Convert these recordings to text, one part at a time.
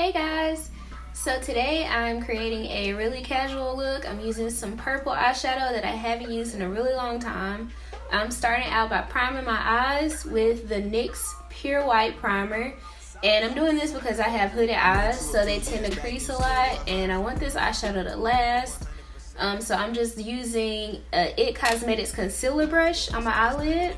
Hey guys, so today I'm creating a really casual look. I'm using some purple eyeshadow that I haven't used in a really long time. I'm starting out by priming my eyes with the NYX Pure White Primer. And I'm doing this because I have hooded eyes, so they tend to crease a lot, and I want this eyeshadow to last. So I'm just using a IT Cosmetics concealer brush on my eyelid.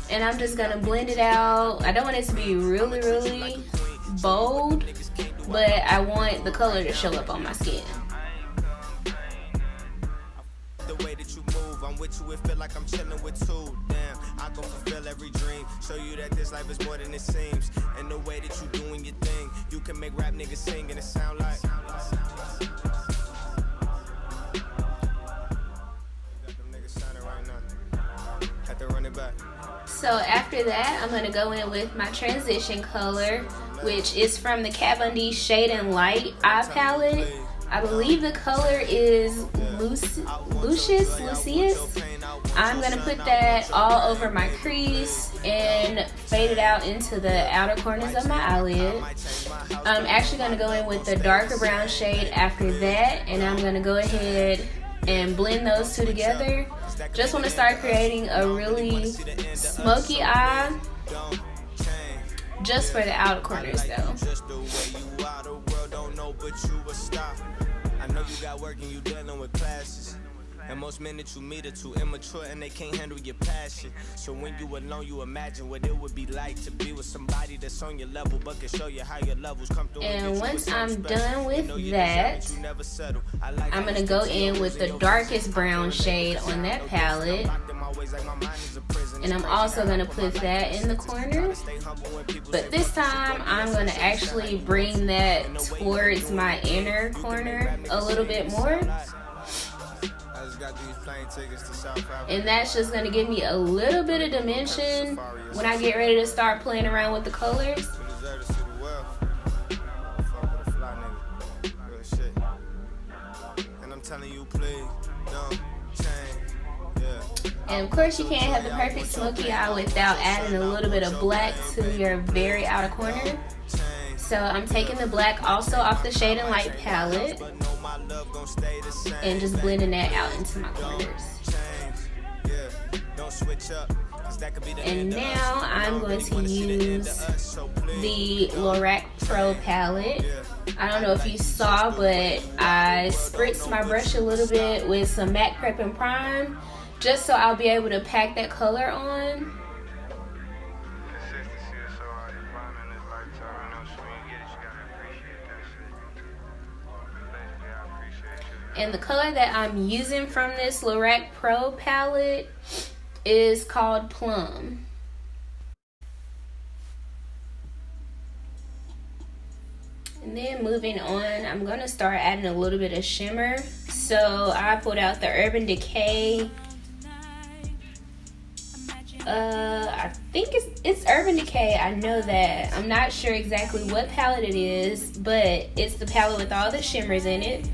And I'm just gonna blend it out. I don't want it to be really bold, but I want the color to show up on my skin. The way that you move, I'm with you, it feel like I'm chilling with two. Damn, I go fulfill every dream. Show you that this life is more than it seems. And the way that you doing your thing, you can make rap niggas sing and it sound like. Had to run it back. So after that, I'm going to go in with my transition color, which is from the Kat Von D Shade and Light eye palette. I believe the color is Lucius. I'm going to put that all over my crease and fade it out into the outer corners of my eyelid. I'm actually going to go in with the darker brown shade after that, and I'm going to go ahead and blend those two together. Just want to start creating a really smoky eye, just for the outer corners though. I know you got work and you dealing with classes. And most men that you meet are too immature and they can't handle your passion. So when you alone, you imagine what it would be like to be with somebody that's on your level but can show you how your levels come through. And once I'm done with that, I'm going to go in with the darkest brown shade on that palette. And I'm also going to put that in the corner. But this time, I'm going to actually bring that towards my inner corner a little bit more. And that's just going to give me a little bit of dimension when I get ready to start playing around with the colors. And of course you can't have the perfect smoky eye without adding a little bit of black to your very outer corner. So I'm taking the black also off the Shade and Light palette and just blending that out into my corners. And now I'm going to use the Lorac Pro palette. I don't know if you saw, but I spritzed my brush a little bit with some MAC Prep and Prime, just so I'll be able to pack that color on. And the color that I'm using from this Lorac Pro palette is called Plum. And then moving on, I'm going to start adding a little bit of shimmer. So I pulled out the Urban Decay. I think it's Urban Decay. I know that. I'm not sure exactly what palette it is, but it's the palette with all the shimmers in it.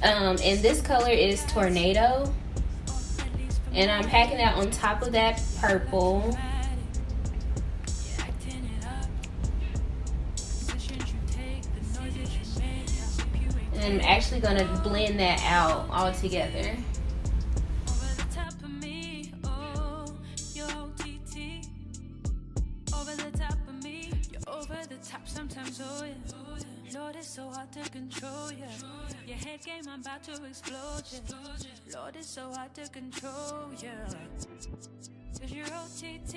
And this color is Tornado. And I'm packing that on top of that purple. And I'm actually going to blend that out all together. Lord, it's so hard to control, yeah. Your head game, I'm about to explode, yeah. Lord, it's so hard to control, yeah. Cause you're OTT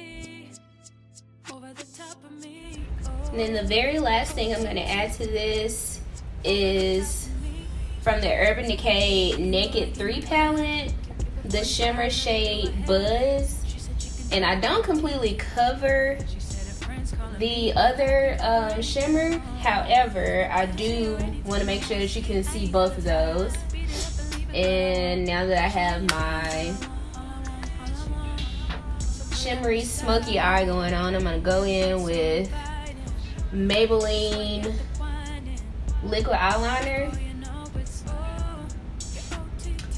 over the top of me. And then the very last thing I'm going to add to this is from the Urban Decay Naked 3 palette, the shimmer shade Buzz. And I don't completely cover the other shimmer, however, I do want to make sure that you can see both of those. And now that I have my shimmery smoky eye going on, I'm going to go in with Maybelline liquid eyeliner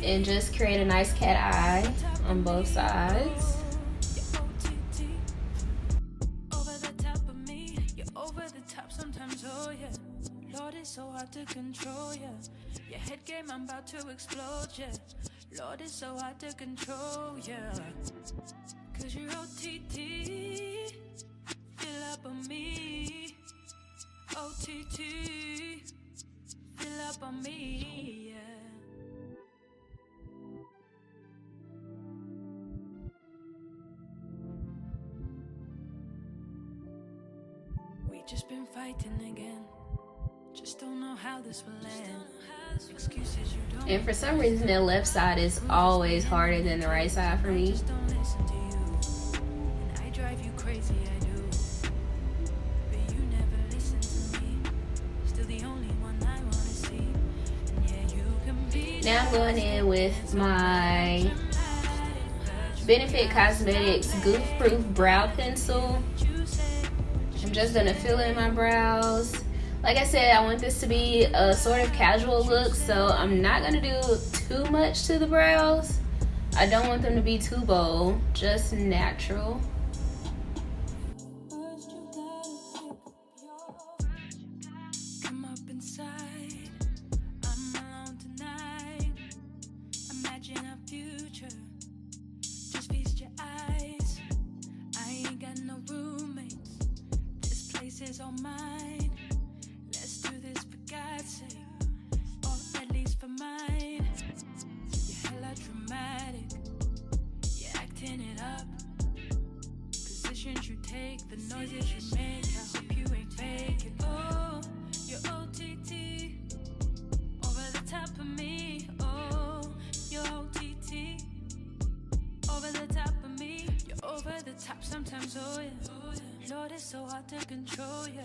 and just create a nice cat eye on both sides. Over the top, sometimes, oh yeah. it's so hard to control, yeah. Your head game, I'm about to explode, yeah. Lord, it's so hard to control, yeah. Cause you're OTT, fill up on me. OTT, fill up on me, yeah. We just been fighting again. Just don't know how this will end. Excuses you don't. And for some reason, the left side is always harder than the right side for me. Just don't listen to you. And I drive you crazy, I do. But you never listen to me. Still the only one I wanna see. And yeah, you can be. Now I'm going in with my Benefit Cosmetics Goof Proof Brow Pencil. I'm just gonna fill in my brows. Like I said, I want this to be a sort of casual look, so I'm not gonna do too much to the brows. I don't want them to be too bold, just natural. Come up inside. I'm alone tonight. Imagine our future. Just feast your eyes. I ain't got no roommates. This place is all mine. Let's do this for God's sake, or at least for mine. You're hella dramatic. You're acting it up. Positions you take, the noises you make. I hope you ain't faking. Oh, you're OTT, over the top of me. Oh, you're OTT, over the top of me. You're over the top sometimes, oh yeah. Lord, it's so hard to control, yeah.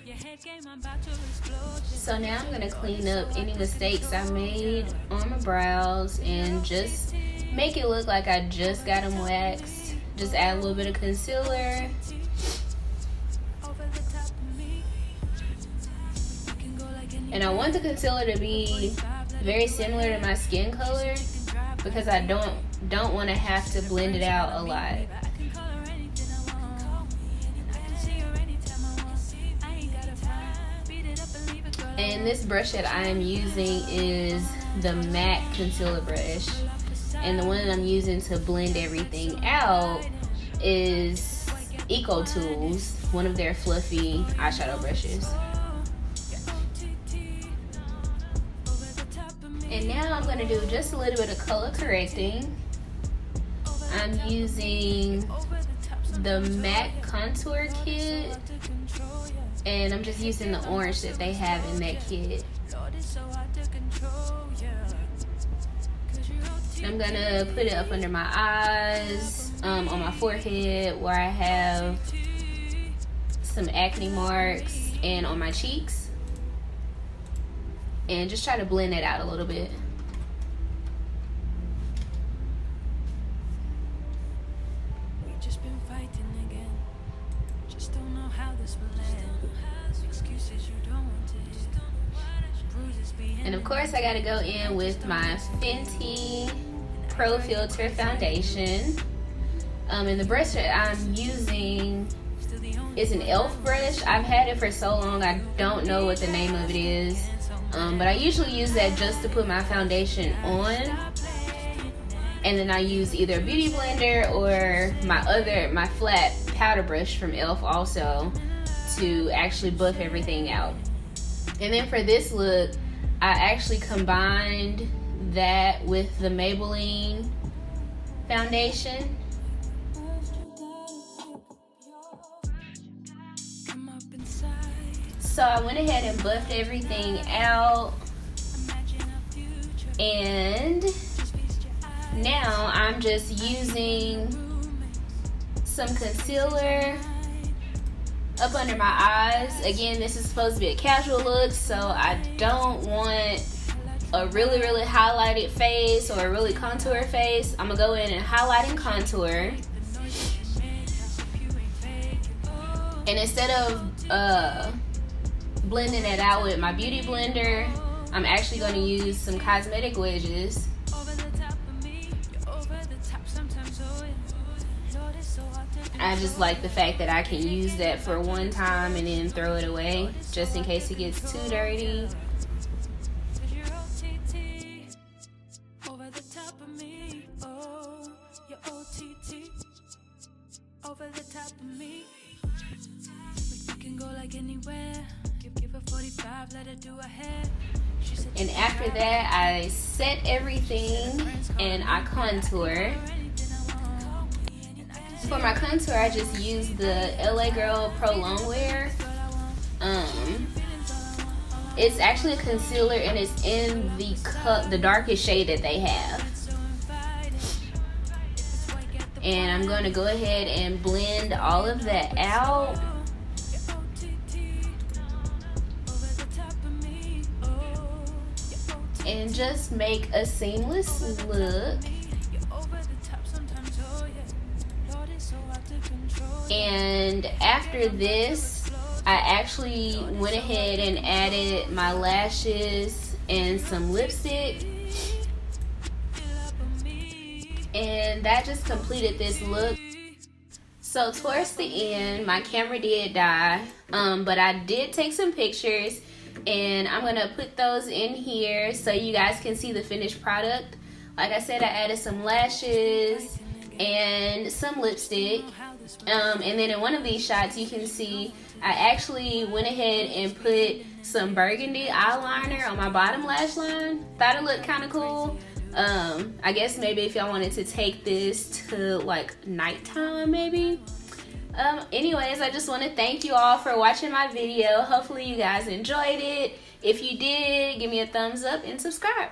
Your head game, I'm about to explode, yeah. So now I'm gonna clean up any mistakes I made on my brows and just make it look like I just got them waxed. Just add a little bit of concealer. And I want the concealer to be very similar to my skin color because I don't want to have to blend it out a lot. And this brush that I am using is the MAC concealer brush. And the one that I'm using to blend everything out is Eco Tools, one of their fluffy eyeshadow brushes. And now I'm going to do just a little bit of color correcting. I'm using the MAC contour kit, and I'm just using the orange that they have in that kit. I'm gonna put it up under my eyes, on my forehead where I have some acne marks, and on my cheeks, and just try to blend it out a little bit. We've just been fighting again. Just don't know how this will end. Excuses you don't want to hear. Bruises behind. And of course I gotta go in with my Fenty Pro Filter Foundation. And the brush that I'm using is an e.l.f. brush. I've had it for so long I don't know what the name of it is. But I usually use that just to put my foundation on. And then I use either a beauty blender or my flat powder brush from e.l.f. also to actually buff everything out. And then for this look, I actually combined that with the Maybelline foundation. So I went ahead and buffed everything out, and now I'm just using some concealer up under my eyes. Again, this is supposed to be a casual look, so I don't want a really, really highlighted face or a really contoured face. I'm gonna go in and highlight and contour. And instead of blending it out with my beauty blender, I'm actually going to use some cosmetic wedges. I just like the fact that I can use that for one time and then throw it away just in case it gets too dirty. Over the top of me, oh, you're OTT. Over the top of me, we can go like anywhere. Give her 45, let her do her hair. And after that, I set everything and I contour. For my contour, I just use the LA Girl Pro Longwear. It's actually a concealer and it's in the darkest shade that they have. And I'm going to go ahead and blend all of that out. And just make a seamless look. And after this, I actually went ahead and added my lashes and some lipstick. And that just completed this look. So towards the end, my camera did die, but I did take some pictures, and I'm gonna put those in here so you guys can see the finished product. Like I said, I added some lashes and some lipstick, and then in one of these shots you can see I actually went ahead and put some burgundy eyeliner on my bottom lash line. Thought it looked kind of cool. I guess maybe if y'all wanted to take this to like nighttime maybe. Anyways, I just want to thank you all for watching my video. Hopefully you guys enjoyed it. If you did, give me a thumbs up and subscribe.